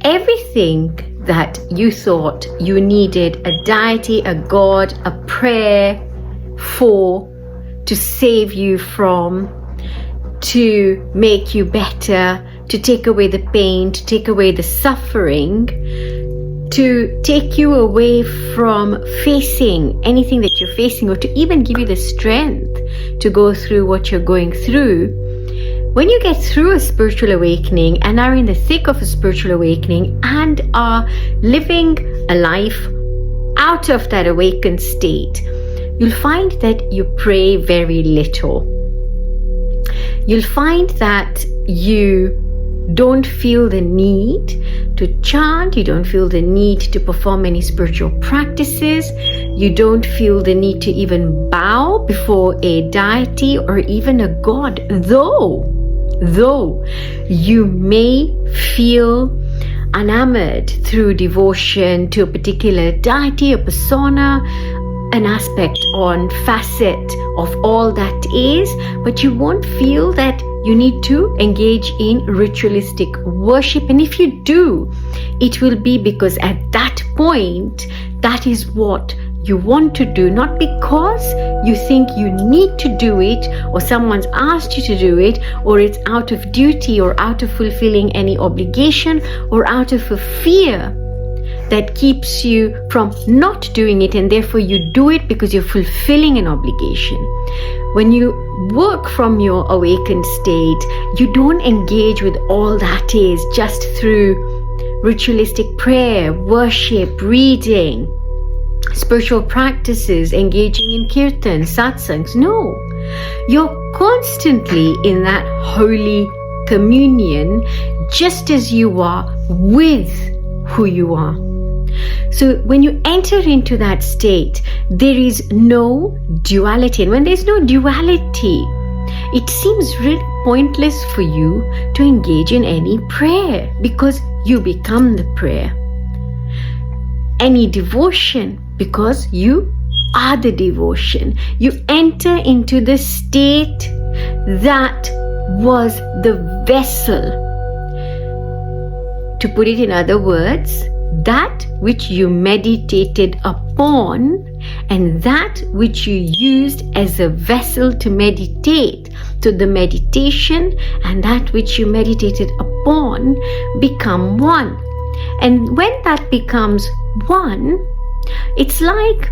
everything that you thought you needed a deity, a god, a prayer for, to save you from, to make you better, to take away the pain, to take away the suffering, to take you away from facing anything that you're facing, or to even give you the strength to go through what you're going through. When you get through a spiritual awakening and are in the thick of a spiritual awakening and are living a life out of that awakened state, you'll find that you pray very little. You'll find that you don't feel the need to chant, you don't feel the need to perform any spiritual practices, you don't feel the need to even bow before a deity or even a god, though you may feel enamored through devotion to a particular deity, a persona, an aspect or facet of all that is, but you won't feel that you need to engage in ritualistic worship. And if you do, it will be because at that point, that is what you want to do, not because you think you need to do it, or someone's asked you to do it, or it's out of duty, or out of fulfilling any obligation, or out of a fear that keeps you from not doing it, and therefore you do it because you're fulfilling an obligation. When you work from your awakened state, you don't engage with all that is just through ritualistic prayer, worship, reading, spiritual practices, engaging in kirtan, satsangs. No, you're constantly in that holy communion, just as you are with who you are. So when you enter into that state, there is no duality. And when there's no duality, it seems really pointless for you to engage in any prayer, because you become the prayer. Any devotion, because you are the devotion. You enter into the state that was the vessel. To put it in other words, that which you meditated upon, and that which you used as a vessel to meditate. So the meditation and that which you meditated upon become one. And when that becomes one, it's like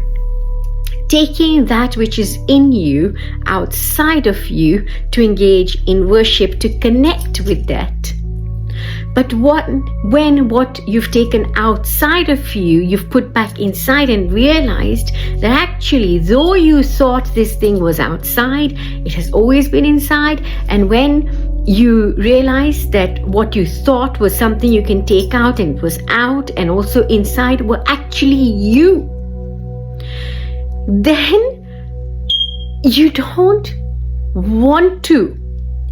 taking that which is in you, outside of you, to engage in worship, to connect with that. But when what you've taken outside of you, you've put back inside, and realized that actually, though you thought this thing was outside, it has always been inside. And when you realize that what you thought was something you can take out, and it was out and also inside, were actually you, then you don't want to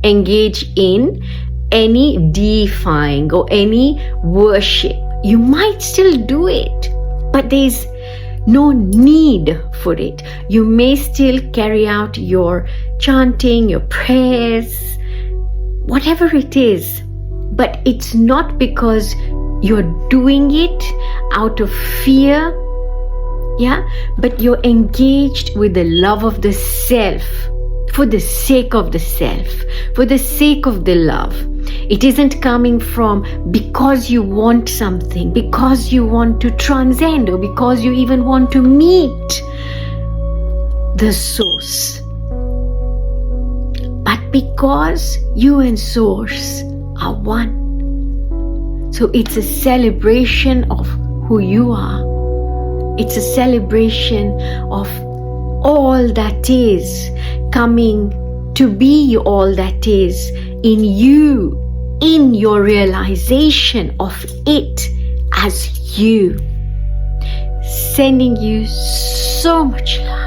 engage in any deifying or any worship. You might still do it, but there's no need for it. You may still carry out your chanting, your prayers, whatever it is, but it's not because you're doing it out of fear, but you're engaged with the love of the self, for the sake of the self, for the sake of the love. It isn't coming from because you want something, because you want to transcend, or because you even want to meet the source, but because you and source are one. So it's a celebration of who you are. It's a celebration of all that is coming to be, all that is in you, in your realization of it as you. Sending you so much love.